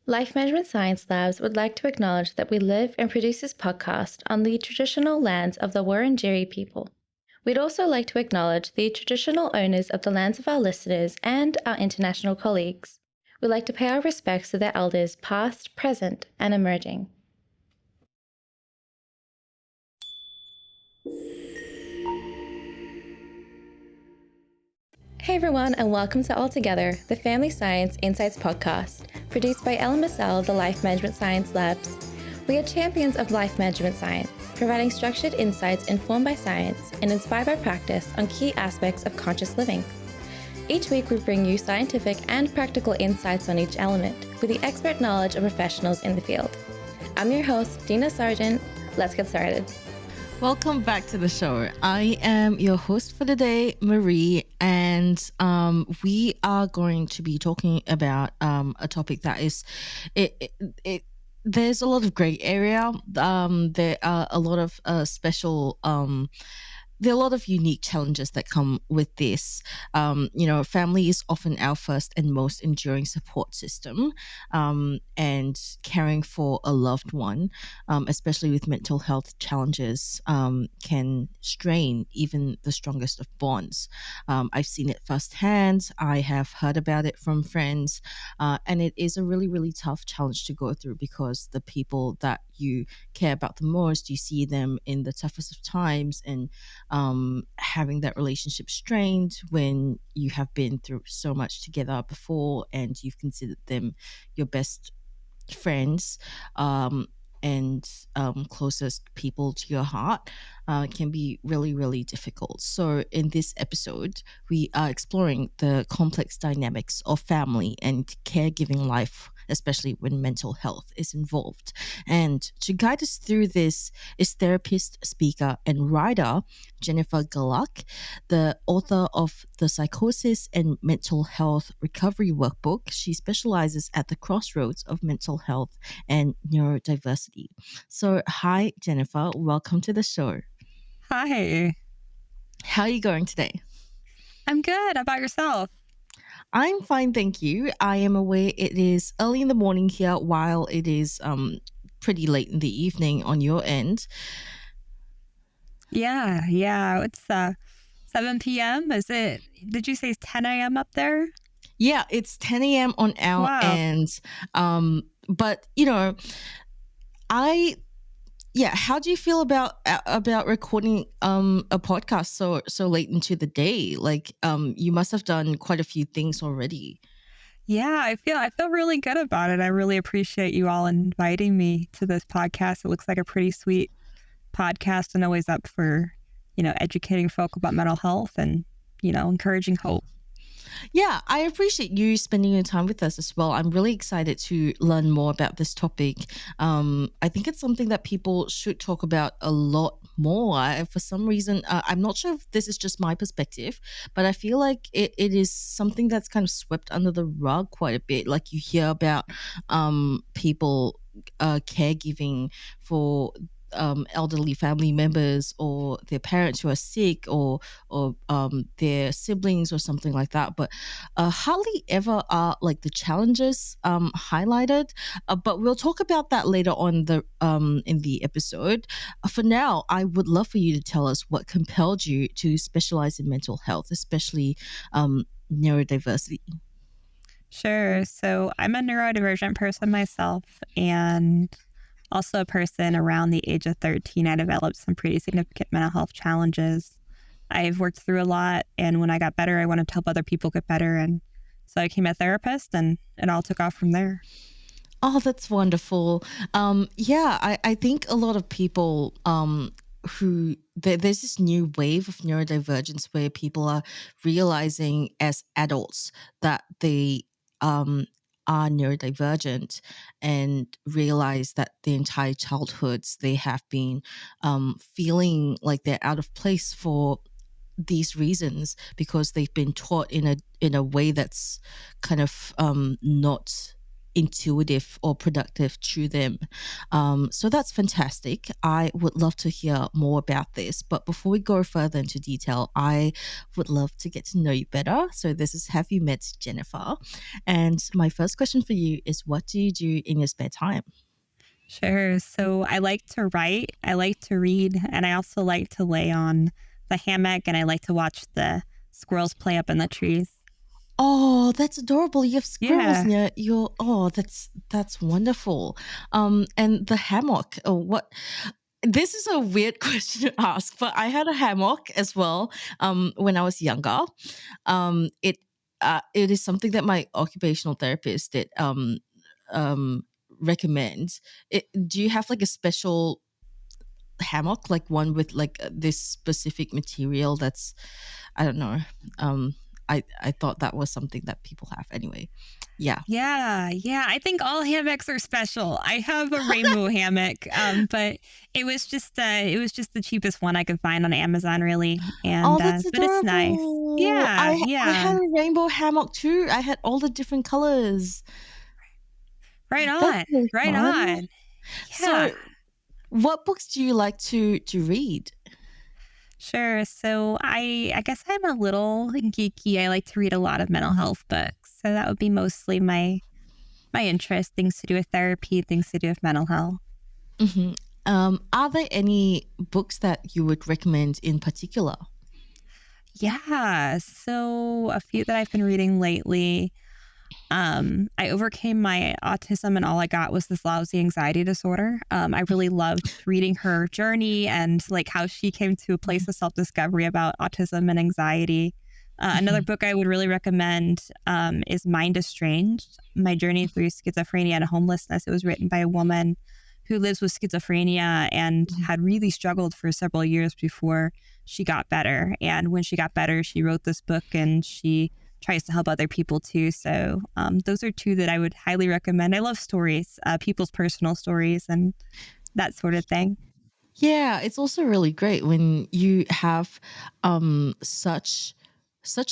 Life Management Science Labs would like to acknowledge that we live and produce this podcast on the traditional lands of the Wurundjeri people. We'd also like to acknowledge the traditional owners of the lands of our listeners and our international colleagues. We'd like to pay our respects to their elders past, present, and emerging. Hey everyone, and welcome to All Together, the Family Science Insights podcast, produced by Ellen Massell of the Life Management Science Labs. We are champions of life management science, providing structured insights informed by science and inspired by practice on key aspects of conscious living. Each week we bring you scientific and practical insights on each element, with the expert knowledge of professionals in the field. I'm your host, Dina Sargent. Let's get started. Welcome back to the show. I am your host for the day, Marie, and we are going to be talking about a topic that is there's a lot of gray area. There are a lot of there are a lot of unique challenges that come with this. Family is often our first and most enduring support system, and caring for a loved one, especially with mental health challenges, can strain even the strongest of bonds. I've seen it firsthand. I have heard about it from friends, and it is a really, really tough challenge to go through because the people that you care about the most, you see them in the toughest of times, and having that relationship strained when you have been through so much together before and you've considered them your best friends, and closest people to your heart, can be really, really difficult. So in this episode, we are exploring the complex dynamics of family and caregiving life, especially when mental health is involved. And to guide us through this is therapist, speaker, and writer Jennifer Gerlach, the author of the Psychosis and Mental Health Recovery Workbook. She specializes at the crossroads of mental health and neurodiversity. So, hi, Jennifer. Welcome to the show. Hi. How are you going today? I'm good. How about yourself? I'm fine, thank you. I am aware it is early in the morning here, while it is pretty late in the evening on your end. Yeah. It's 7 p.m. Is it? Did you say it's 10 a.m. up there? Yeah, it's 10 a.m. on our end. But how do you feel about recording a podcast so late into the day? Like, you must have done quite a few things already. Yeah, I feel really good about it. I really appreciate you all inviting me to this podcast. It looks like a pretty sweet podcast and always up for, educating folk about mental health and, encouraging hope. Yeah, I appreciate you spending your time with us as well. I'm really excited to learn more about this topic. I think it's something that people should talk about a lot more. For some reason, I'm not sure if this is just my perspective, but I feel like it is something that's kind of swept under the rug quite a bit. Like, you hear about people caregiving for elderly family members or their parents who are sick, or their siblings or something like that, but hardly ever are like the challenges highlighted. But we'll talk about that later on in the episode. For now, I would love for you to tell us what compelled you to specialize in mental health, especially neurodiversity. Sure. So I'm a neurodivergent person myself, and also a person around the age of 13. I developed some pretty significant mental health challenges. I've worked through a lot, and when I got better, I wanted to help other people get better. And so I became a therapist, and it all took off from there. Oh, that's wonderful. I think a lot of people there's this new wave of neurodivergence where people are realizing as adults that they are neurodivergent, and realize that the entire childhoods they have been feeling like they're out of place for these reasons, because they've been taught in a way that's kind of not intuitive or productive to them. So that's fantastic. I would love to hear more about this. But before we go further into detail, I would love to get to know you better. So this is Have You Met Jennifer? And my first question for you is, what do you do in your spare time? Sure. So I like to write, I like to read, and I also like to lay on the hammock and I like to watch the squirrels play up in the trees. Oh, that's adorable. You have squirrels Yeah. near your that's wonderful. And the hammock. Oh, what this is a weird question to ask, but I had a hammock as well when I was younger. It is something that my occupational therapist did um recommend. Do you have like a special hammock, like one with like this specific material that's, I don't know. Um, I thought that was something that people have anyway. Yeah. Yeah. I think all hammocks are special. I have a rainbow hammock, but it was just the cheapest one I could find on Amazon, really. And Oh, that's but it's nice. adorable. Yeah, I yeah. had a rainbow hammock too. I had all the different colors. Right That's on. really Right fun. on. Yeah. So, what books do you like to read? Sure. So I guess I'm a little geeky. I like to read a lot of mental health books. So that would be mostly my interest, things to do with therapy, things to do with mental health. hmm are there any books that you would recommend in particular? Yeah. So a few that I've been reading lately. I overcame my autism and all I got was this lousy anxiety disorder. I really loved reading her journey and like how she came to a place of self-discovery about autism and anxiety. Another Mhm. book I would really recommend is Mind Estranged, My Journey Through Schizophrenia and Homelessness. It was written by a woman who lives with schizophrenia and Mhm. had really struggled for several years before she got better. And when she got better, she wrote this book and she tries to help other people too. So those are two that I would highly recommend. I love stories, people's personal stories and that sort of thing. Yeah, it's also really great when you have such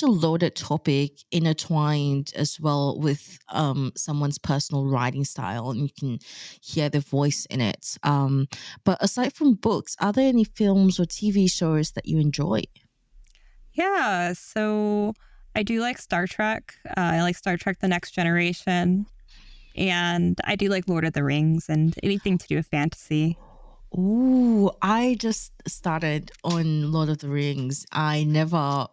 a loaded topic intertwined as well with someone's personal writing style, and you can hear their voice in it. But aside from books, are there any films or TV shows that you enjoy? Yeah. So I do like Star Trek. I like Star Trek The Next Generation. And I do like Lord of the Rings and anything to do with fantasy. Ooh, I just started on Lord of the Rings. I never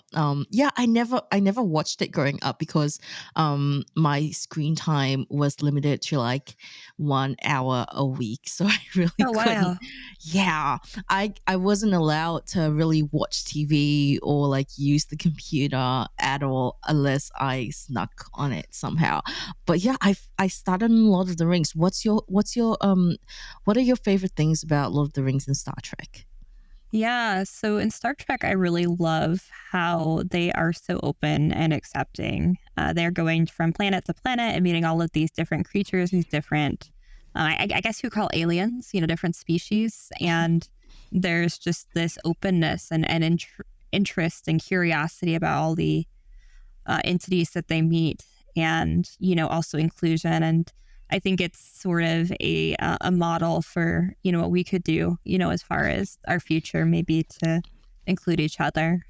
watched it growing up because my screen time was limited to like 1 hour a week. So I really Oh, couldn't. wow. Yeah. I wasn't allowed to really watch TV or like use the computer at all unless I snuck on it somehow. But yeah, I started on Lord of the Rings. What are your favorite things about Lord of the Rings and Star Trek? Yeah. So in Star Trek, I really love how they are so open and accepting. They're going from planet to planet and meeting all of these different creatures, these different, I guess you would call aliens, different species. And there's just this openness and interest and curiosity about all the entities that they meet and, also inclusion. And I think it's sort of a model for, what we could do, as far as our future, maybe to include each other.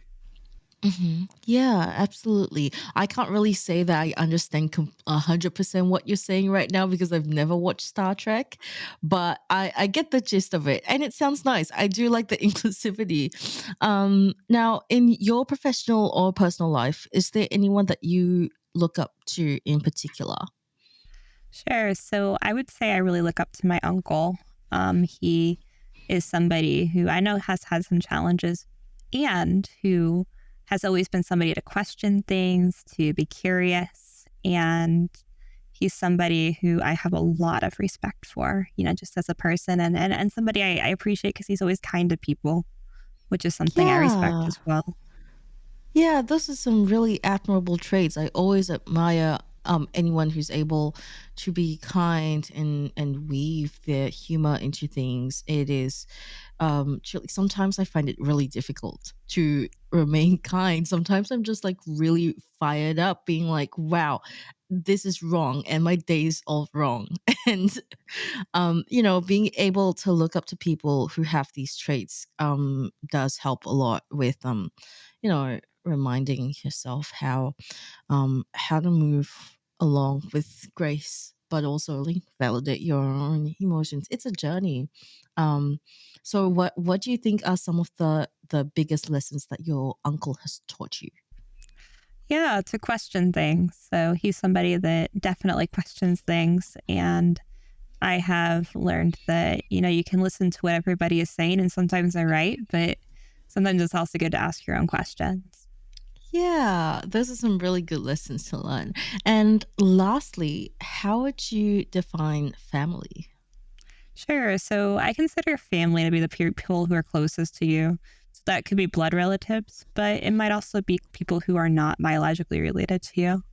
Yeah, absolutely. I can't really say that I understand 100% what you're saying right now because I've never watched Star Trek, but I get the gist of it, and it sounds nice. I do like the inclusivity. Now, in your professional or personal life, is there anyone that you look up to in particular? Sure. So I would say I really look up to my uncle. He is somebody who I know has had some challenges and who has always been somebody to question things, to be curious. And he's somebody who I have a lot of respect for, just as a person and somebody I appreciate because he's always kind to people, which is something I respect Yeah. as well. Yeah, those are some really admirable traits. I always admire anyone who's able to be kind and weave their humor into things, it is truly, sometimes I find it really difficult to remain kind. Sometimes I'm just like really fired up, being like, wow, this is wrong and my day's all wrong. And being able to look up to people who have these traits does help a lot with reminding yourself how to move along with grace, but also like validate your own emotions. It's a journey. So what do you think are some of the biggest lessons that your uncle has taught you? Yeah, to question things. So he's somebody that definitely questions things. And I have learned that, you can listen to what everybody is saying and sometimes they're right, but sometimes it's also good to ask your own questions. Yeah, those are some really good lessons to learn. And lastly, how would you define family? Sure. So I consider family to be the people who are closest to you. So that could be blood relatives, but it might also be people who are not biologically related to you.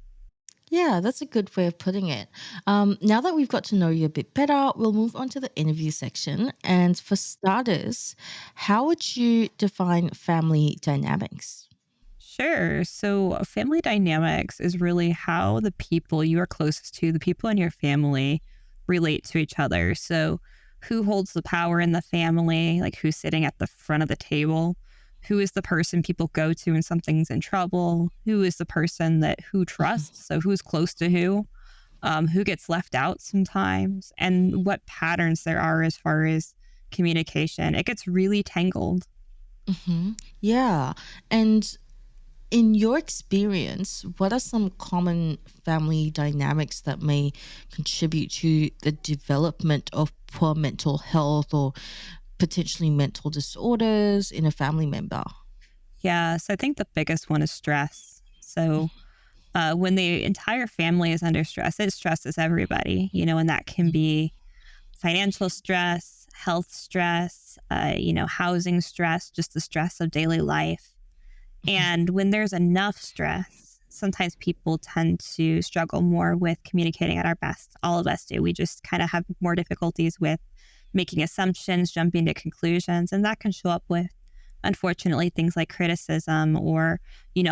Yeah, that's a good way of putting it. Now that we've got to know you a bit better, we'll move on to the interview section. And for starters, how would you define family dynamics? Sure. So, family dynamics is really how the people you are closest to, the people in your family, relate to each other. So, who holds the power in the family? Like, who's sitting at the front of the table? Who is the person people go to when something's in trouble? Who is the person that who trusts? So, who's close to who? Who gets left out sometimes? And what patterns there are as far as communication. It gets really tangled. Yeah. And in your experience, what are some common family dynamics that may contribute to the development of poor mental health or potentially mental disorders in a family member? Yeah, so I think the biggest one is stress. So when the entire family is under stress, it stresses everybody, and that can be financial stress, health stress, housing stress, just the stress of daily life. And when there's enough stress, sometimes people tend to struggle more with communicating at our best. All of us do. We just kind of have more difficulties with making assumptions, jumping to conclusions, and that can show up with, unfortunately, things like criticism or,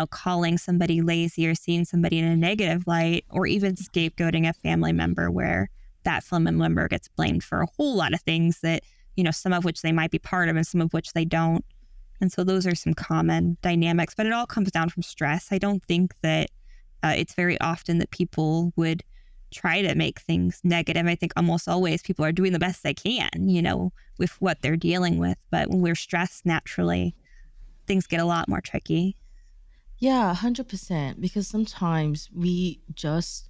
calling somebody lazy or seeing somebody in a negative light, or even scapegoating a family member where that family member gets blamed for a whole lot of things that, some of which they might be part of and some of which they don't. And so those are some common dynamics, but it all comes down from stress. I don't think that it's very often that people would try to make things negative. I think almost always people are doing the best they can, with what they're dealing with. But when we're stressed naturally, things get a lot more tricky. Yeah, 100%. Because sometimes we just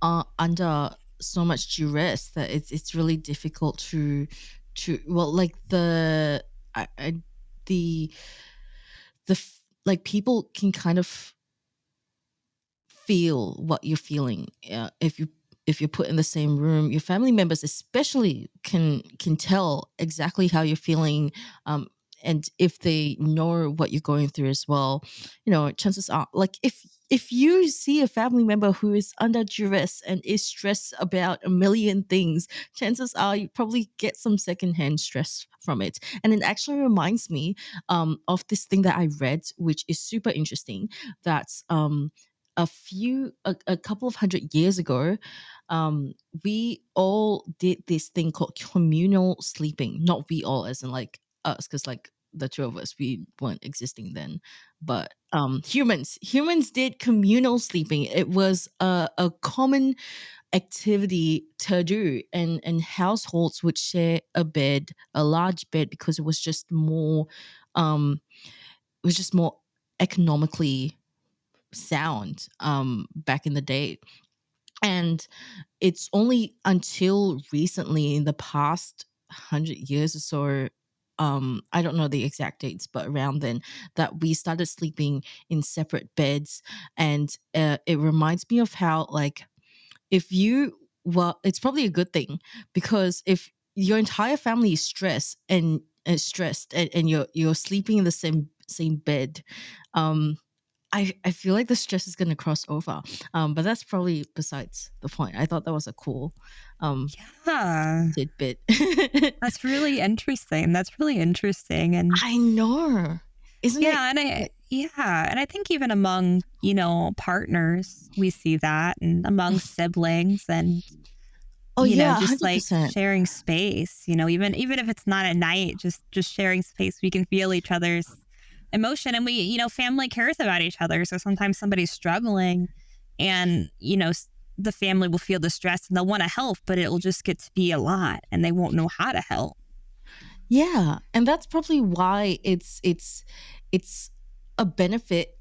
are under so much duress that it's really difficult to well, like the like people can kind of feel what you're feeling. If you're put in the same room, your family members especially can tell exactly how you're feeling, and if they know what you're going through as well. Chances are, like, if you see a family member who is under duress and is stressed about a million things, chances are you probably get some secondhand stress from it. And it actually reminds me of this thing that I read, which is super interesting. That's a couple of 100 years ago, we all did this thing called communal sleeping. Not we all, as in like us, because like the two of us, we weren't existing then. But humans did communal sleeping. It was a common activity to do, and households would share a large bed, because um it was just more economically sound back in the day. And it's only until recently, in the past 100 years or so, I don't know the exact dates, but around then, that we started sleeping in separate beds. And it reminds me of how, like, if you well, it's probably a good thing, because if your entire family is stressed and you're sleeping in the same bed, um I feel like the stress is going to cross over. But that's probably besides the point. I thought that was a cool um Yeah, tidbit. that's really interesting. That's really interesting. And I know. Isn't it? yeah, and I think even among, partners, we see that, and among siblings, and Oh yeah, just like 100%. sharing space, even if it's not at night, just sharing space, we can feel each other's emotion, and we, family cares about each other. So sometimes somebody's struggling, and the family will feel the stress and they'll want to help, but it will just get to be a lot, and they won't know how to help. Yeah, and that's probably why it's a benefit,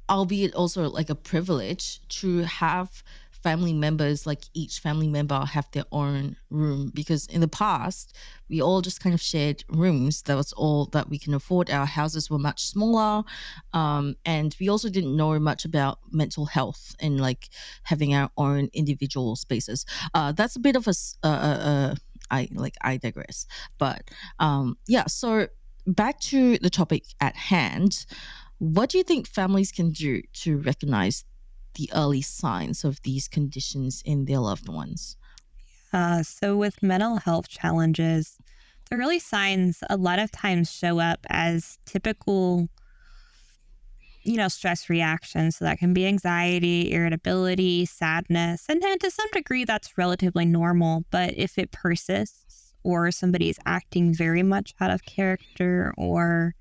albeit also like a privilege, to have family members, like each family member have their own room, because in the past we all just kind of shared rooms. That was all that we can afford. Our houses were much smaller, and we also didn't know much about mental health and like having our own individual spaces. That's a bit of I digress, but yeah, so back to the topic at hand. What do you think families can do to recognize the early signs of these conditions in their loved ones? So with mental health challenges, the early signs a lot of times show up as typical, stress reactions. So that can be anxiety, irritability, sadness. And then to some degree, that's relatively normal. But if it persists, or somebody is acting very much out of character, or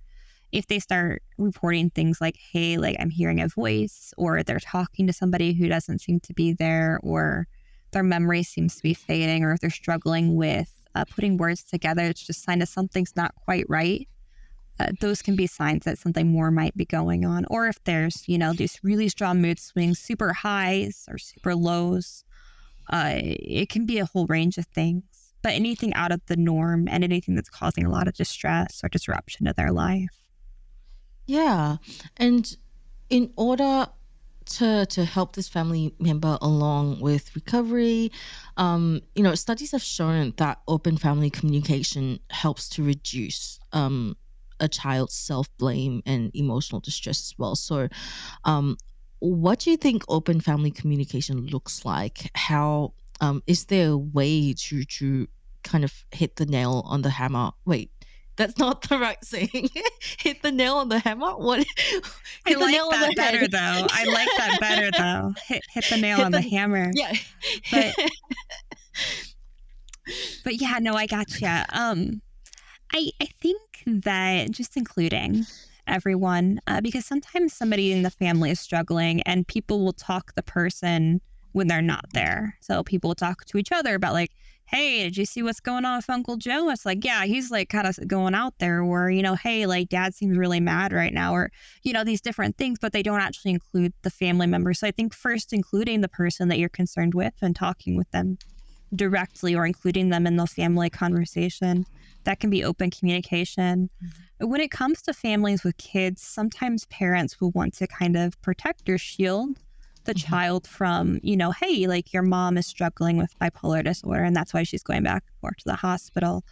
if they start reporting things like, hey, like I'm hearing a voice, or they're talking to somebody who doesn't seem to be there, or their memory seems to be fading, or if they're struggling with putting words together, it's just a sign that something's not quite right. Those can be signs that something more might be going on. Or if there's, these really strong mood swings, super highs or super lows, it can be a whole range of things. But anything out of the norm and anything that's causing a lot of distress or disruption to their life. Yeah. And in order to help this family member along with recovery, studies have shown that open family communication helps to reduce a child's self-blame and emotional distress as well. So um what do you think open family communication looks like? How is there a way to kind of hit the nail on the hammer? Wait, that's not the right saying. Hit the nail on the hammer? What? I Hit the like nail on that the head. better though. I like that better though. Hit the nail Hit on the the hammer. yeah. But yeah, no, I gotcha. I think that just including everyone, because sometimes somebody in the family is struggling and people will talk the person when they're not there. So people will talk to each other about like, hey, did you see what's going on with Uncle Joe? It's like, yeah, he's like kind of going out there, or, hey, like dad seems really mad right now, or, these different things, but they don't actually include the family members. So I think first including the person that you're concerned with and talking with them directly, or including them in the family conversation. That can be open communication. When it comes to families with kids, sometimes parents will want to kind of protect or shield the Mhm. child from, hey, like your mom is struggling with bipolar disorder and that's why she's going back and forth to the hospital.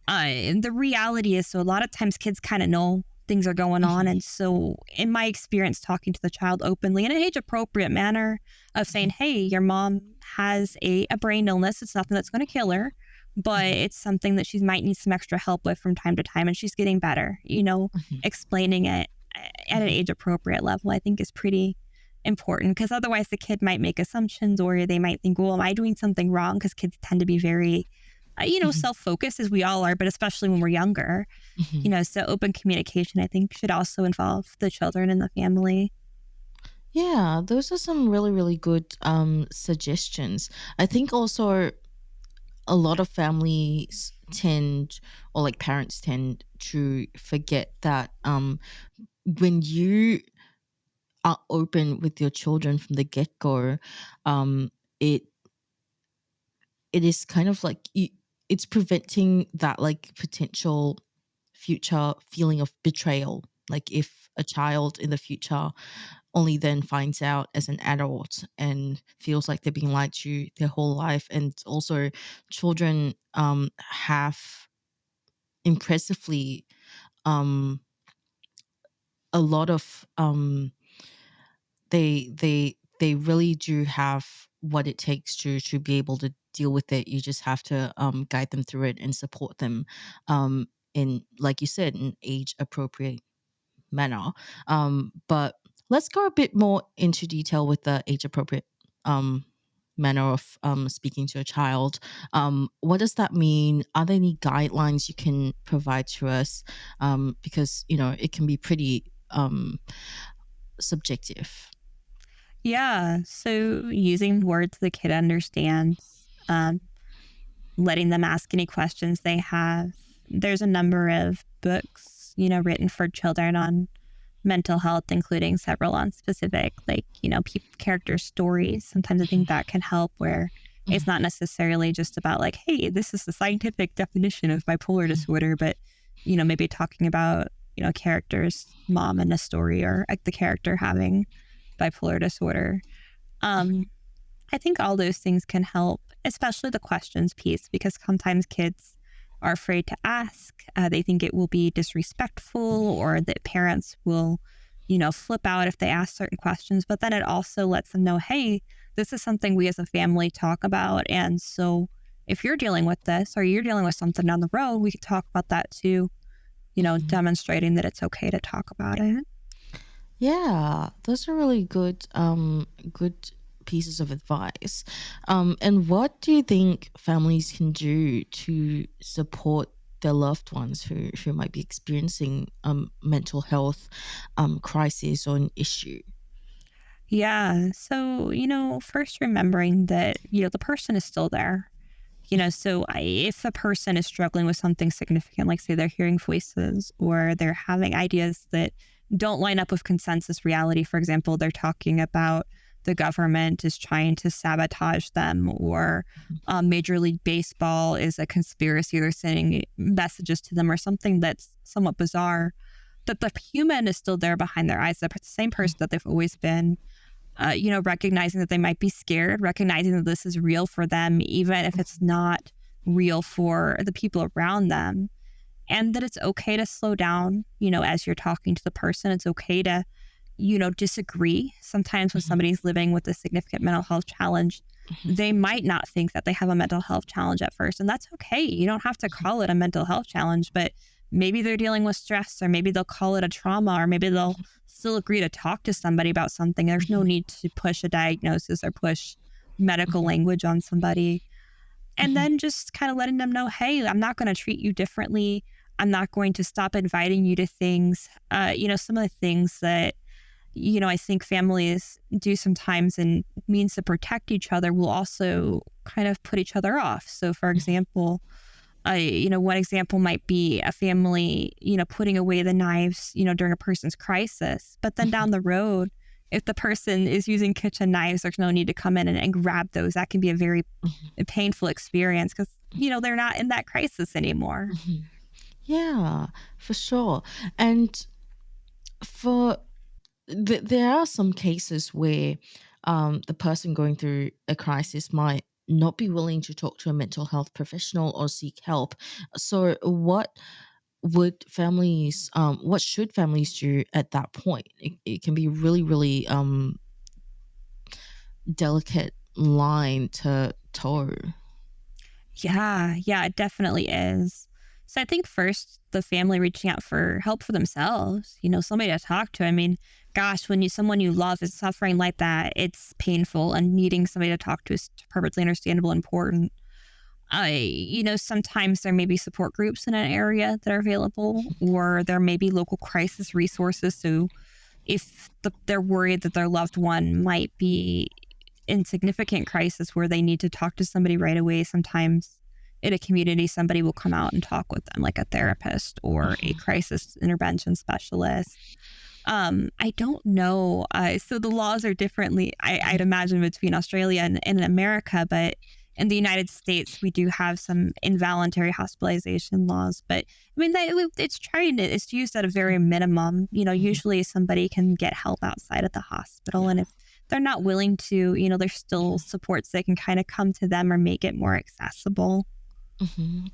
And the reality is, so a lot of times kids kind of know things are going on. Mhm. And so, in my experience, talking to the child openly in an age appropriate manner of saying, hey, your mom has a brain illness. It's nothing that's going to kill her, but Mhm. it's something that she might need some extra help with from time to time. And she's getting better, Mhm. explaining it at an Mhm. age appropriate level, I think is pretty important, because otherwise the kid might make assumptions, or they might think, well, am I doing something wrong? Because kids tend to be very Mhm. self-focused, as we all are, but especially when we're younger, Mhm. so open communication, I think, should also involve the children and the family. Yeah, those are some really, really good suggestions. I think also a lot of families tend, or like parents tend to forget that when you are open with your children from the get-go, um it it is kind of like it's preventing that like potential future feeling of betrayal. Like if a child in the future only then finds out as an adult and feels like they're being lied to their whole life. And also children have impressively um a lot of they really do have what it takes to be able to deal with it. You just have to guide them through it and support them in, like you said, an age appropriate manner. But let's go a bit more into detail with the age appropriate manner of speaking to a child. What does that mean? Are there any guidelines you can provide to us? Because it can be pretty subjective. Yeah. So using words the kid understands, letting them ask any questions they have. There's a number of books, written for children on mental health, including several on specific, like, character stories. Sometimes I think that can help, where it's not necessarily just about like, hey, this is the scientific definition of bipolar disorder, but, maybe talking about, character's mom in a story, or like the character having bipolar disorder. I think all those things can help, especially the questions piece, because sometimes kids are afraid to ask. They think it will be disrespectful, or that parents will, flip out if they ask certain questions. But then it also lets them know, hey, this is something we as a family talk about. And so if you're dealing with this, or you're dealing with something down the road, we could talk about that too, demonstrating that it's okay to talk about it. Yeah, those are really good pieces of advice. And what do you think families can do to support their loved ones who might be experiencing mental health crisis or an issue? Yeah. So, first remembering that, the person is still there. So if a person is struggling with something significant, like say they're hearing voices, or they're having ideas that don't line up with consensus reality, for example, they're talking about the government is trying to sabotage them, or Major League Baseball is a conspiracy, they're sending messages to them, or something that's somewhat bizarre, that the human is still there behind their eyes, the same person that they've always been. Recognizing that they might be scared, recognizing that this is real for them, even if it's not real for the people around them, and that it's okay to slow down, as you're talking to the person. It's okay to, disagree. Sometimes when somebody's living with a significant mental health challenge, they might not think that they have a mental health challenge at first, and that's okay. You don't have to call it a mental health challenge, but maybe they're dealing with stress, or maybe they'll call it a trauma, or maybe they'll still agree to talk to somebody about something. There's no need to push a diagnosis or push medical language on somebody. And then just kind of letting them know, hey, I'm not going to treat you differently. I'm not going to stop inviting you to things. Some of the things that, I think families do sometimes, and means to protect each other, will also kind of put each other off. So for example, one example might be a family, putting away the knives, during a person's crisis. But then down the road, if the person is using kitchen knives, there's no need to come in and grab those. That can be a very painful experience, because, they're not in that crisis anymore. Yeah, for sure. And for there are some cases where the person going through a crisis might not be willing to talk to a mental health professional or seek help. So what what should families do at that point? It can be really, really delicate line to toe. Yeah, it definitely is. So I think first, the family reaching out for help for themselves, somebody to talk to. I mean, gosh, when someone you love is suffering like that, it's painful, and needing somebody to talk to is perfectly understandable and important. Sometimes there may be support groups in an area that are available, or there may be local crisis resources. So if they're worried that their loved one might be in significant crisis where they need to talk to somebody right away, sometimes in a community, somebody will come out and talk with them, like a therapist or a crisis intervention specialist. I don't know. So the laws are differently, I'd imagine, between Australia and America, but in the United States, we do have some involuntary hospitalization laws. But I mean, it's used at a very minimum. Usually somebody can get help outside of the hospital, and if they're not willing to, there's still supports that can kind of come to them or make it more accessible.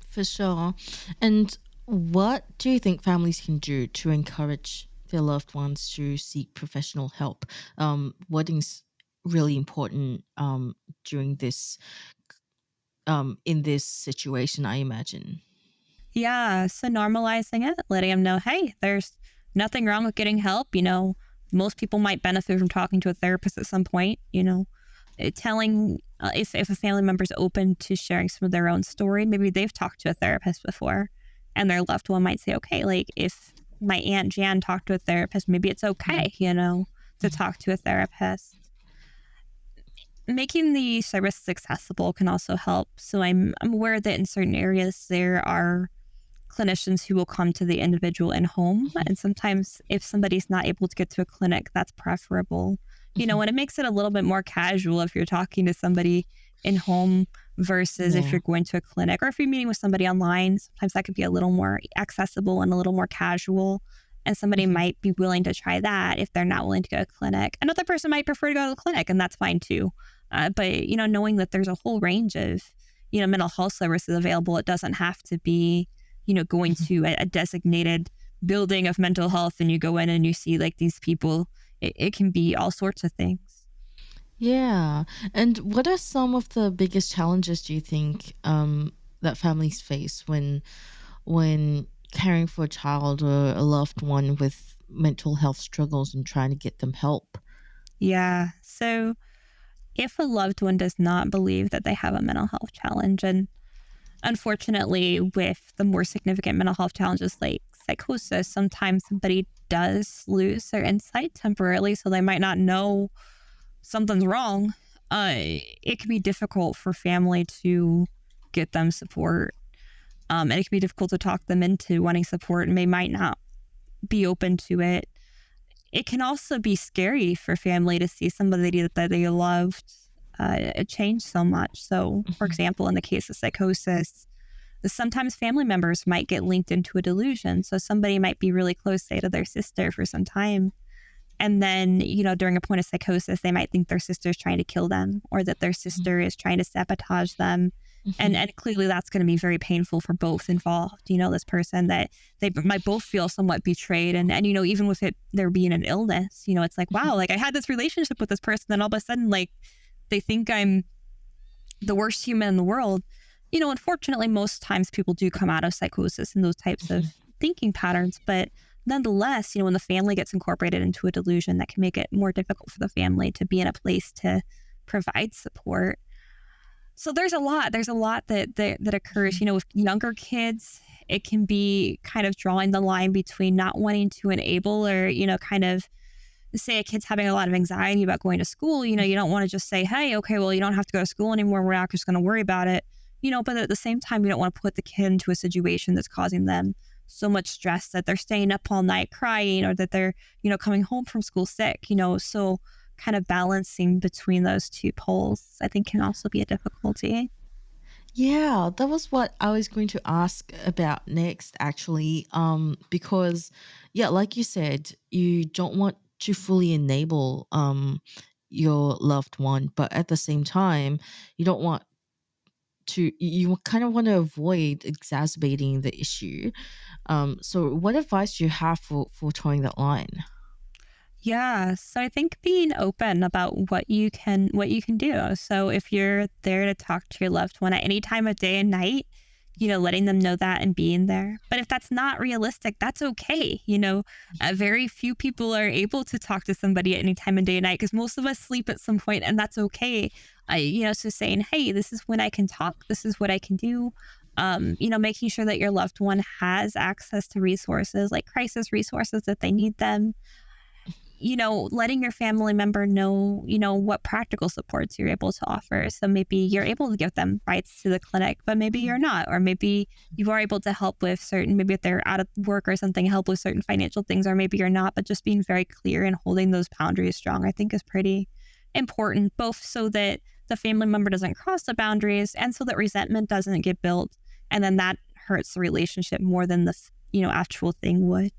For sure. And what do you think families can do to encourage their loved ones to seek professional help. What is really important during this in this situation, I imagine. Yeah. So normalizing it, letting them know, hey, there's nothing wrong with getting help. Most people might benefit from talking to a therapist at some point, telling if a family member's open to sharing some of their own story, maybe they've talked to a therapist before and their loved one might say, okay, like if my Aunt Jan talked to a therapist, maybe it's okay, to talk to a therapist. Making the services accessible can also help. So I'm aware that in certain areas there are clinicians who will come to the individual in home. And sometimes if somebody's not able to get to a clinic, that's preferable. And it makes it a little bit more casual if you're talking to somebody in home versus if Yeah. you're going to a clinic, or if you're meeting with somebody online. Sometimes that could be a little more accessible and a little more casual. And somebody Mhm. might be willing to try that if they're not willing to go to a clinic. Another person might prefer to go to the clinic, and that's fine too. But knowing that there's a whole range of mental health services available, it doesn't have to be going to a designated building of mental health and you go in and you see like these people. It can be all sorts of things. Yeah. And what are some of the biggest challenges do you think that families face when caring for a child or a loved one with mental health struggles and trying to get them help? Yeah. So if a loved one does not believe that they have a mental health challenge, and unfortunately, with the more significant mental health challenges like psychosis, sometimes somebody does lose their insight temporarily. So they might not know something's wrong. It can be difficult for family to get them support. And it can be difficult to talk them into wanting support, and they might not be open to it. It can also be scary for family to see somebody that they loved change so much. So, for Mhm. example, in the case of psychosis, sometimes family members might get linked into a delusion. So somebody might be really close, say, to their sister for some time. And then, during a point of psychosis, they might think their sister is trying to kill them or that their Mhm. sister is trying to sabotage them. And, Mhm. and clearly that's going to be very painful for both involved. This person that they might both feel somewhat betrayed. And even with it, there being an illness, it's like, Mhm. wow, like I had this relationship with this person. Then all of a sudden, like they think I'm the worst human in the world. Unfortunately, most times people do come out of psychosis and those types of Mhm. thinking patterns. But nonetheless, when the family gets incorporated into a delusion, that can make it more difficult for the family to be in a place to provide support. So there's a lot that occurs, Mhm. with younger kids. It can be kind of drawing the line between not wanting to enable or, kind of say a kid's having a lot of anxiety about going to school. You don't want to just say, hey, okay, well, you don't have to go to school anymore. We're not just going to worry about it. But at the same time, you don't want to put the kid into a situation that's causing them so much stress that they're staying up all night crying or that they're, coming home from school sick, so kind of balancing between those two poles, I think can also be a difficulty. Yeah, that was what I was going to ask about next, actually. Because, yeah, like you said, you don't want to fully enable your loved one, but at the same time, you don't want you kind of want to avoid exacerbating the issue. So what advice do you have for towing that line? Yeah, so I think being open about what you can do. So if you're there to talk to your loved one at any time of day and night, letting them know that and being there. But if that's not realistic, that's okay. Very few people are able to talk to somebody at any time of day and night because most of us sleep at some point, and that's okay. So saying, hey, this is when I can talk. This is what I can do. Making sure that your loved one has access to resources like crisis resources if they need them, letting your family member know, what practical supports you're able to offer. So maybe you're able to give them rides to the clinic, but maybe you're not. Or maybe you are able to help with certain, maybe if they're out of work or something, help with certain financial things, or maybe you're not. But just being very clear and holding those boundaries strong, I think is pretty important, both so that the family member doesn't cross the boundaries and so that resentment doesn't get built. And then that hurts the relationship more than the, actual thing would.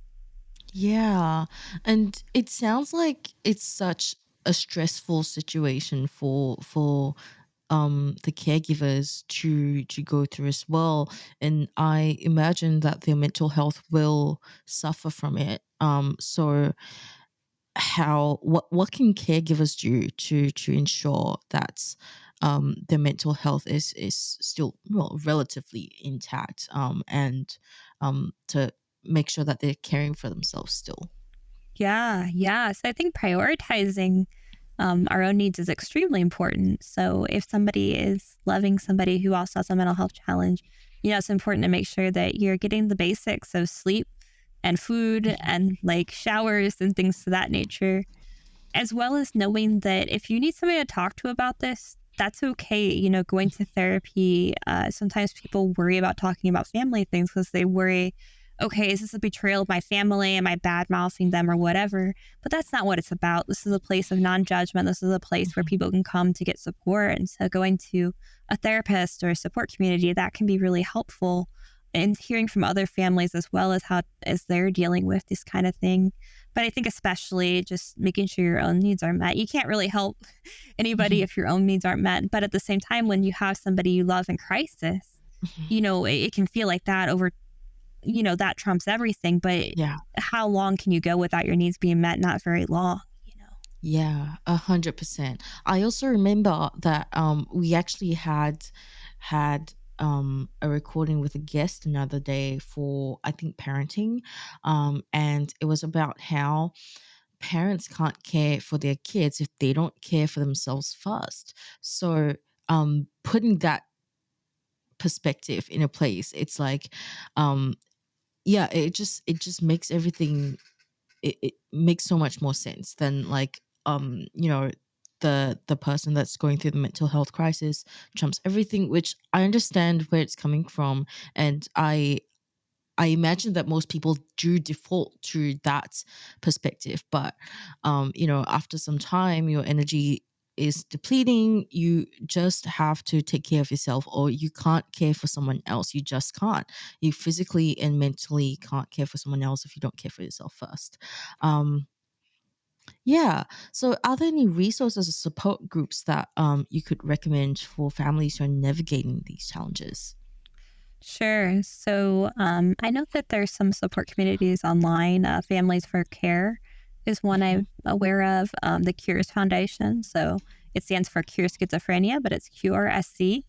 Yeah. And it sounds like it's such a stressful situation for the caregivers to go through as well. And I imagine that their mental health will suffer from it. So what can caregivers do to ensure that their mental health is still, well, relatively intact, and to make sure that they're caring for themselves still? Yeah, yeah. So I think prioritizing our own needs is extremely important. So if somebody is loving somebody who also has a mental health challenge, it's important to make sure that you're getting the basics of sleep and food Mhm. and like showers and things to that nature, as well as knowing that if you need somebody to talk to about this, that's okay. Going to therapy, sometimes people worry about talking about family things because they worry, okay, is this a betrayal of my family? Am I bad mouthing them or whatever? But that's not what it's about. This is a place of non judgment. This is a place where Mhm. people can come to get support. And so going to a therapist or a support community, that can be really helpful. And hearing from other families as well as how as they're dealing with this kind of thing. But I think especially just making sure your own needs are met. You can't really help anybody Mhm. if your own needs aren't met. But at the same time, when you have somebody you love in crisis, Mhm. it can feel like that over, that trumps everything. But Yeah. how long can you go without your needs being met? Not very long. Yeah, 100%. I also remember that we actually had a recording with a guest another day for, I think, parenting, and it was about how parents can't care for their kids if they don't care for themselves first. So putting that perspective in a place, it's like, um yeah, it just makes everything, it makes so much more sense than, like, the person that's going through the mental health crisis trumps everything, which I understand where it's coming from. And I imagine that most people do default to that perspective, but after some time, your energy is depleting. You just have to take care of yourself, or you can't care for someone else. You just can't. You physically and mentally can't care for someone else if you don't care for yourself first. Um, yeah. So, are there any resources or support groups that you could recommend for families who are navigating these challenges? Sure. So I know that there's some support communities online. Families for Care is one Mhm. I'm aware of. The Cures Foundation. So it stands for Cure Schizophrenia, but it's curesc.org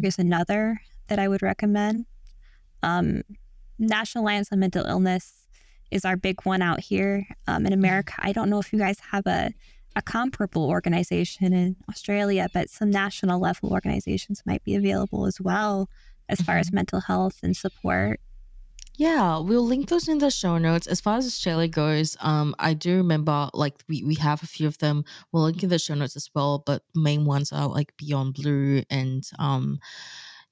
Mhm. is another that I would recommend. Um, National Alliance on Mental Illness is our big one out here in Mhm. America. I don't know if you guys have a comparable organization in Australia, but some national level organizations might be available as well as far as Mhm. mental health and support. Yeah, we'll link those in the show notes. As far as Australia goes, I do remember, like, we have a few of them. We'll link in the show notes as well, but main ones are like Beyond Blue and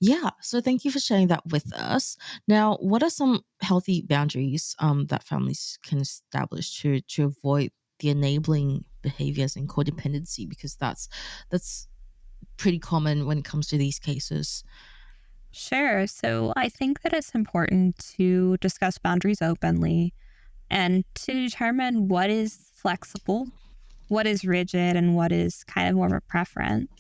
yeah. So thank you for sharing that with us. Now, what are some healthy boundaries that families can establish to avoid the enabling behaviors and codependency? Because that's pretty common when it comes to these cases. Sure. So I think that it's important to discuss boundaries openly and to determine what is flexible, what is rigid, and what is kind of more of a preference.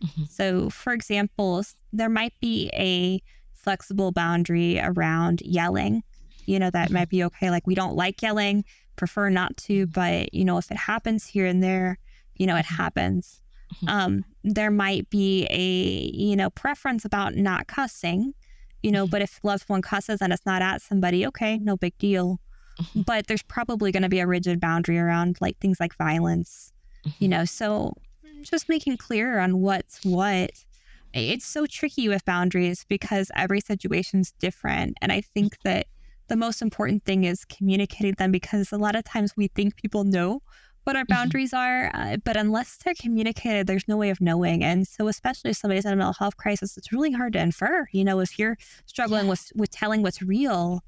Mhm. So, for example, there might be a flexible boundary around yelling, that Mhm. might be okay. Like, we don't like yelling, prefer not to, Mhm. but, if it happens here and there, it Mhm. happens. Mhm. There might be a, preference about not cussing, Mhm. but if loved one cusses and it's not at somebody, okay, no big deal. Mhm. But there's probably going to be a rigid boundary around like things like violence, Mhm. so just making clear on what's what. It's so tricky with boundaries because every situation's different. And I think that the most important thing is communicating them because a lot of times we think people know what our Mhm. boundaries are, but unless they're communicated, there's no way of knowing. And so, especially if somebody's in a mental health crisis, it's really hard to infer. If you're struggling Yeah. with telling what's real,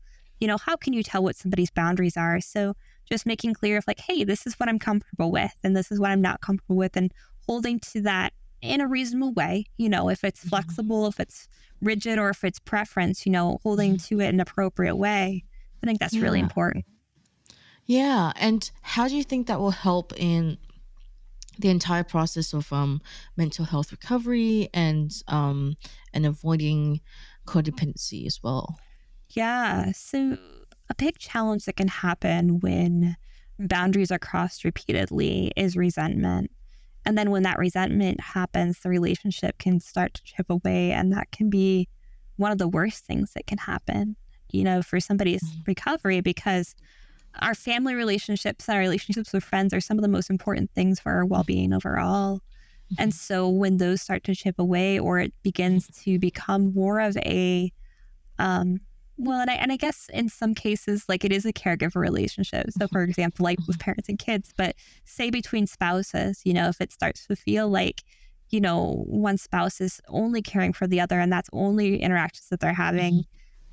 how can you tell what somebody's boundaries are? So, just making clear of like, hey, this is what I'm comfortable with, and this is what I'm not comfortable with, and holding to that in a reasonable way. If it's Mhm. flexible, if it's rigid, or if it's preference, holding Mhm. to it in an appropriate way. I think that's really Yeah. important. Yeah. And how do you think that will help in the entire process of mental health recovery and avoiding codependency as well? Yeah. So a big challenge that can happen when boundaries are crossed repeatedly is resentment. And then when that resentment happens, the relationship can start to chip away. And that can be one of the worst things that can happen, for somebody's recovery, because our family relationships and our relationships with friends are some of the most important things for our well-being overall. And so when those start to chip away, or it begins to become more of a um, well, and I guess in some cases, like, it is a caregiver relationship. So, for example, like with parents and kids, but say between spouses, if it starts to feel like, one spouse is only caring for the other, and that's only interactions that they're having,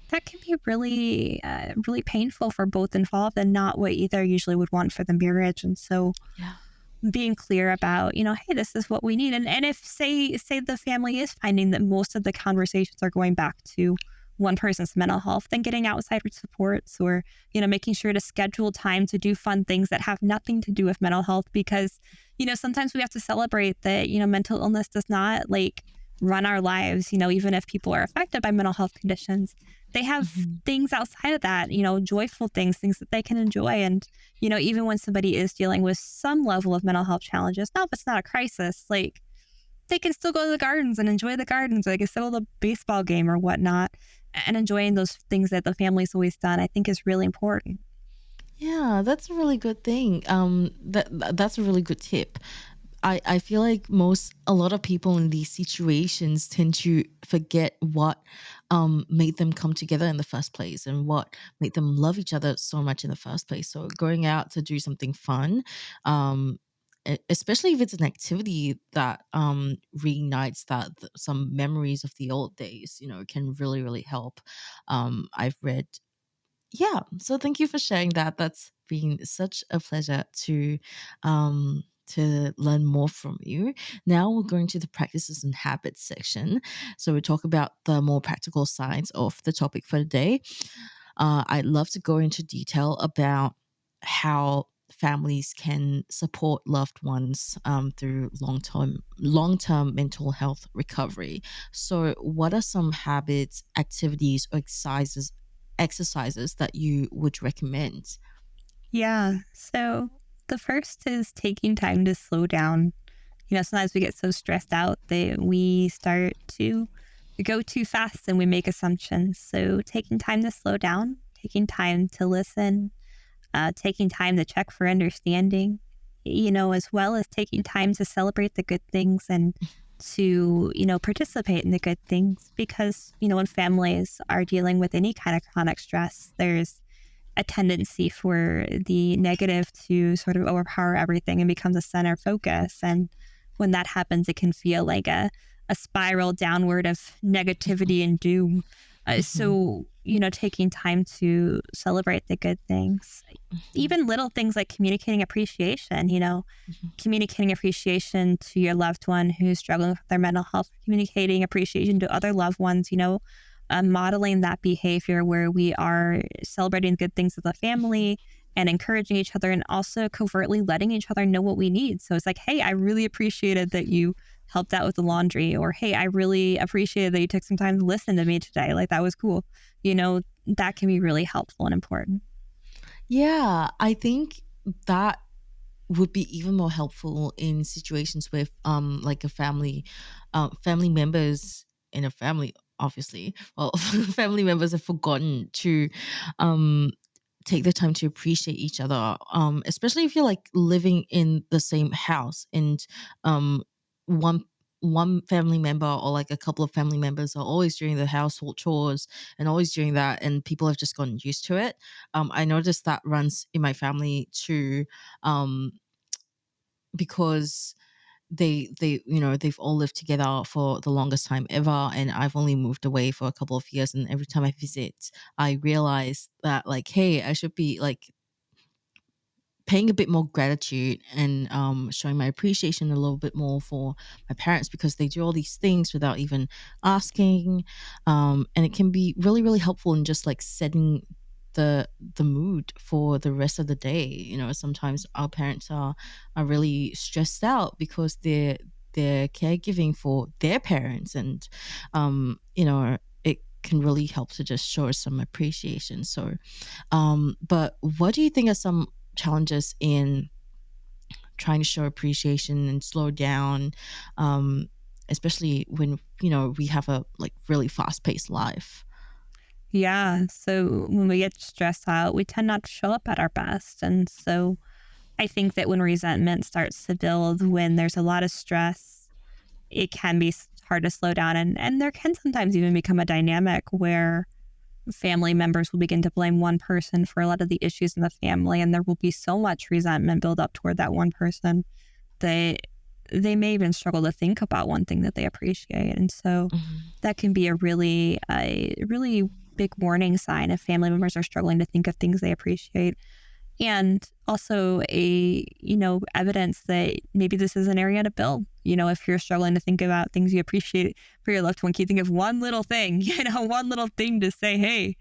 that can be really, really painful for both involved, and not what either usually would want for the marriage. And so, Yeah. being clear about, hey, this is what we need. And if say the family is finding that most of the conversations are going back to one person's mental health, then getting outside supports, or, making sure to schedule time to do fun things that have nothing to do with mental health, because, sometimes we have to celebrate that, mental illness does not like run our lives, even if people are affected by mental health conditions. They have things outside of that, joyful things that they can enjoy. And, even when somebody is dealing with some level of mental health challenges, now if it's not a crisis, like, they can still go to the gardens and enjoy the gardens. They can still go to the baseball game or whatnot, and enjoying those things that the family's always done, I think, is really important. Yeah, that's a really good thing. That's a really good tip. I feel like a lot of people in these situations tend to forget what made them come together in the first place, and what made them love each other so much in the first place. So going out to do something fun, um, especially if it's an activity that reignites some memories of the old days, can really, really help. I've read Yeah, so thank you for sharing that. That's been such a pleasure to learn more from you. Now we're going to the practices and habits section. So we talk about the more practical sides of the topic for today. I'd love to go into detail about how families can support loved ones through long term mental health recovery. So, what are some habits, activities, or exercises that you would recommend? Yeah. So the first is taking time to slow down. Sometimes we get so stressed out that we start to go too fast and we make assumptions. So taking time to slow down, taking time to listen, taking time to check for understanding, as well as taking time to celebrate the good things, and to, participate in the good things. Because, when families are dealing with any kind of chronic stress, there's a tendency for the negative to sort of overpower everything and become the center focus. And when that happens, it can feel like a spiral downward of negativity and doom. Mhm, So, taking time to celebrate the good things, mhm, even little things like communicating appreciation, mhm, communicating appreciation to your loved one who's struggling with their mental health, communicating appreciation to other loved ones, modeling that behavior where we are celebrating good things as a family and encouraging each other, and also covertly letting each other know what we need. So it's like, hey, I really appreciated that you helped out with the laundry, or hey, I really appreciated that you took some time to listen to me today. Like, that was cool. That can be really helpful and important. Yeah, I think that would be even more helpful in situations with like family members in a family, obviously. Well, family members have forgotten to um take the time to appreciate each other, especially if you're like living in the same house, and um one one family member, or like a couple of family members, are always doing the household chores and always doing that, and people have just gotten used to it. I noticed that runs in my family too, um because they've all lived together for the longest time ever, and I've only moved away for a couple of years, and every time I visit, I realize that, like, hey, I should be like paying a bit more gratitude, and showing my appreciation a little bit more for my parents, because they do all these things without even asking, and it can be really, really helpful in just like setting the mood for the rest of the day. Sometimes our parents are really stressed out because they're caregiving for their parents, and it. can really help to just show some appreciation. So, but what do you think are some challenges in trying to show appreciation and slow down, especially when we have a like really fast-paced life? Yeah. So when we get stressed out, we tend not to show up at our best. And so I think that when resentment starts to build, when there's a lot of stress, it can be hard to slow down. And there can sometimes even become a dynamic where family members will begin to blame one person for a lot of the issues in the family. And there will be so much resentment build up toward that one person that they may even struggle to think about one thing that they appreciate. And so Mhm. that can be a really big warning sign if family members are struggling to think of things they appreciate. And also evidence that maybe this is an area to build. If you're struggling to think about things you appreciate for your loved one, can you think of one little thing, one little thing to say, hey,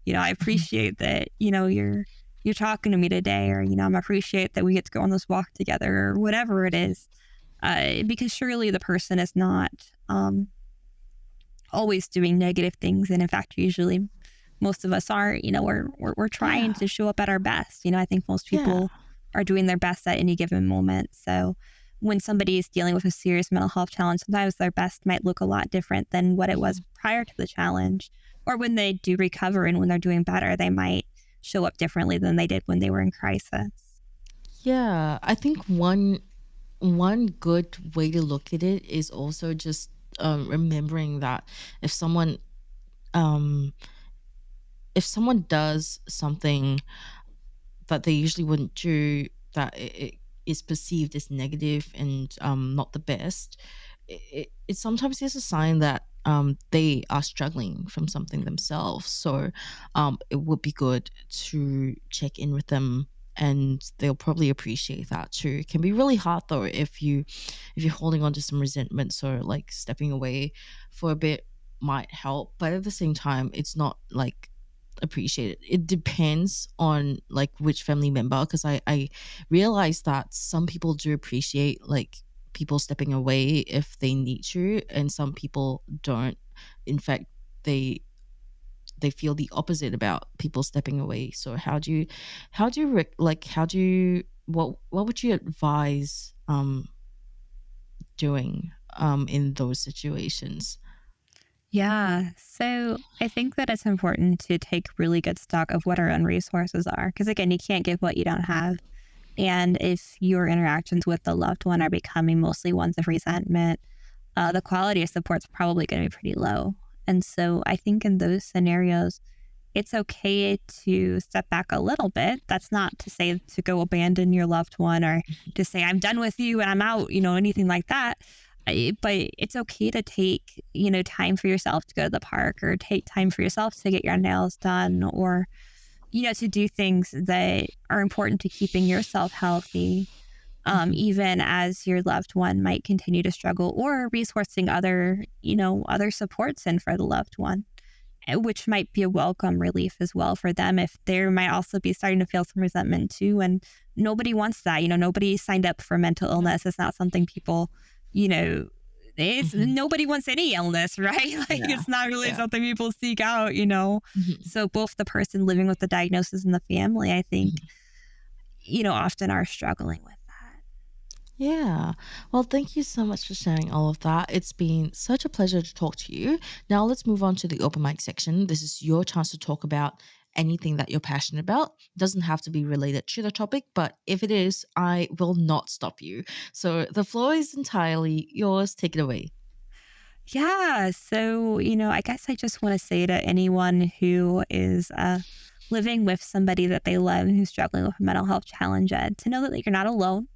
I Mhm. appreciate that, you're talking to me today, or, I appreciate that we get to go on this walk together, or whatever it is. Because surely the person is not always doing negative things. And in fact, usually most of us are, we're trying Yeah. to show up at our best. I think most Yeah. people are doing their best at any given moment. So when somebody is dealing with a serious mental health challenge, sometimes their best might look a lot different than what it was Mhm. prior to the challenge. Or when they do recover and when they're doing better, they might show up differently than they did when they were in crisis. Yeah, I think one good way to look at it is also just remembering that if someone um if someone does something that they usually wouldn't do, that it is perceived as negative and not the best, it sometimes is a sign that they are struggling from something themselves. So it would be good to check in with them, and they'll probably appreciate that too. It can be really hard though if you're holding on to some resentments, or like stepping away for a bit might help, but at the same time it's not like appreciated. It depends on like which family member, because I realize that some people do appreciate like people stepping away if they need to, and some people don't. In fact, they they feel the opposite about people stepping away. So how do you what would you advise doing in those situations? Yeah. So I think that it's important to take really good stock of what our own resources are. Because again, you can't give what you don't have. And if your interactions with the loved one are becoming mostly ones of resentment, the quality of support's probably going to be pretty low. And so I think in those scenarios, it's okay to step back a little bit. That's not to say to go abandon your loved one or to say, I'm done with you and I'm out, anything like that. But it's okay to take, time for yourself to go to the park, or take time for yourself to get your nails done, or, to do things that are important to keeping yourself healthy, Mhm. even as your loved one might continue to struggle, or resourcing other supports in for the loved one, which might be a welcome relief as well for them if they might also be starting to feel some resentment too. And nobody wants that. Nobody signed up for mental illness. It's not something people, you know, it's Mhm. nobody wants any illness, right? Like Yeah. it's not really Yeah. something people seek out. Mhm. So both the person living with the diagnosis and the family, I think, Mhm. often are struggling with that. Yeah. Well, thank you so much for sharing all of that. It's been such a pleasure to talk to you. Now, let's move on to the open mic section. This is your chance to talk about anything that you're passionate about. It doesn't have to be related to the topic, but if it is, I will not stop you. So the floor is entirely yours. Take it away. Yeah. So, I guess I just want to say to anyone who is living with somebody that they love who's struggling with a mental health challenge, to know that you're not alone,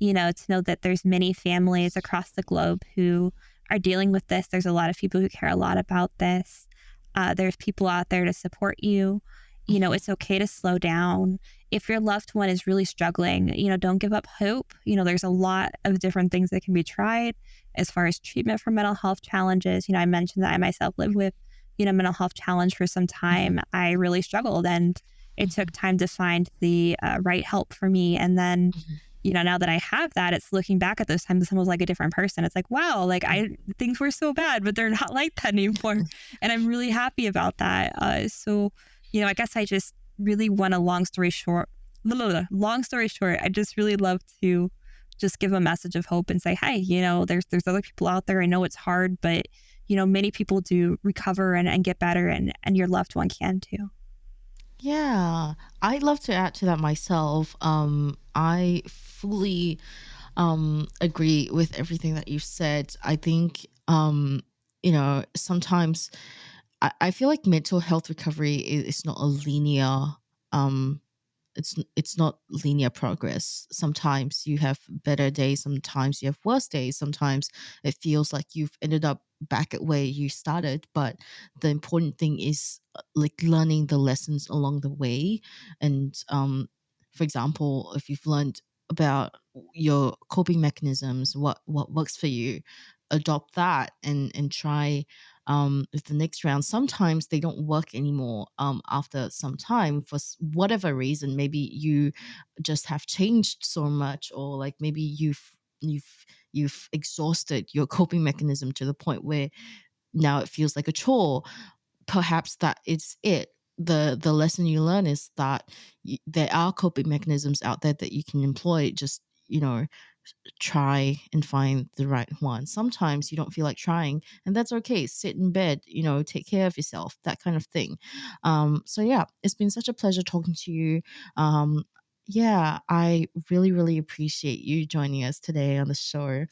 to know that there's many families across the globe who are dealing with this. There's a lot of people who care a lot about this. There's people out there to support you. Mhm. It's okay to slow down. If your loved one is really struggling, don't give up hope. There's a lot of different things that can be tried as far as treatment for mental health challenges. I mentioned that I myself lived with, mental health challenge for some Mhm. time. I really struggled, and it took Mhm. time to find the right help for me. And then Mhm. now that I have that, it's looking back at those times, someone was like a different person. It's like, wow, like things were so bad, but they're not like that anymore. And I'm really happy about that. So, I guess I just really want a long story short, I just really love to just give a message of hope and say, hey, there's other people out there. I know it's hard, but, many people do recover and get better, and your loved one can too. Yeah, I'd love to add to that myself. I fully agree with everything that you've said. I think sometimes I feel like mental health recovery is not a linear um it's not linear progress. Sometimes you have better days, sometimes you have worse days, sometimes it feels like you've ended up back at where you started. But the important thing is like learning the lessons along the way. And for example, if you've learned about your coping mechanisms, what works for you, adopt that and try with the next round. Sometimes they don't work anymore after some time for whatever reason. Maybe you just have changed so much, or like maybe you've exhausted your coping mechanism to the point where now it feels like a chore. Perhaps that is it. The lesson you learn is that there are coping mechanisms out there that you can employ. Just try and find the right one. Sometimes you don't feel like trying, and that's okay. Sit in bed, take care of yourself, that kind of thing. So yeah, it's been such a pleasure talking to you. Yeah, I really, really appreciate you joining us today on the show.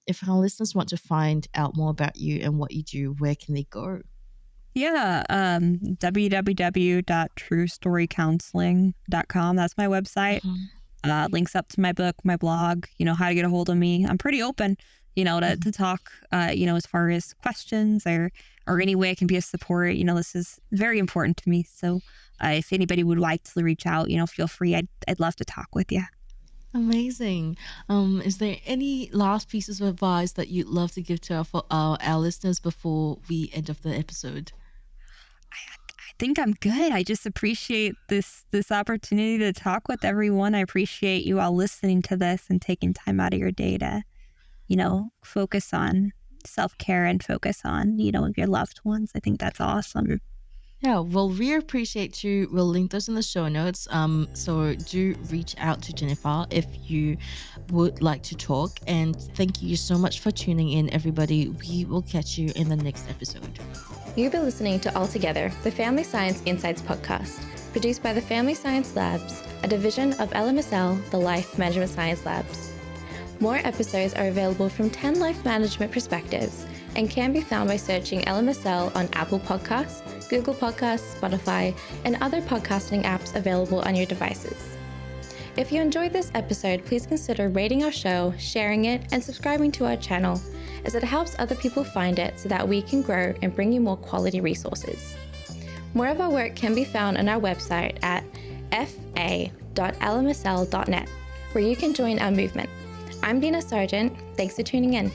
If our listeners want to find out more about you and what you do, where can they go? Yeah, www.truestorycounseling.com. That's my website. Links up to my book, my blog, how to get a hold of me. I'm pretty open, to talk, as far as questions or any way I can be a support. This is very important to me. So if anybody would like to reach out, feel free. I'd love to talk with you. Amazing. Is there any last pieces of advice that you'd love to give to our listeners before we end of the episode? I think I'm good. I just appreciate this opportunity to talk with everyone. I appreciate you all listening to this and taking time out of your day to, focus on self-care and focus on, your loved ones. I think that's awesome. Yeah, well, we appreciate you. We'll link those in the show notes. So do reach out to Jennifer if you would like to talk. And thank you so much for tuning in, everybody. We will catch you in the next episode. You've been listening to Altogether, the Family Science Insights podcast, produced by the Family Science Labs, a division of LMSL, the Life Management Science Labs. More episodes are available from 10 life management perspectives and can be found by searching LMSL on Apple Podcasts, Google Podcasts, Spotify, and other podcasting apps available on your devices. If you enjoyed this episode, please consider rating our show, sharing it, and subscribing to our channel, as it helps other people find it so that we can grow and bring you more quality resources. More of our work can be found on our website at fa.lmsl.net, where you can join our movement. I'm Dina Sargent. Thanks for tuning in.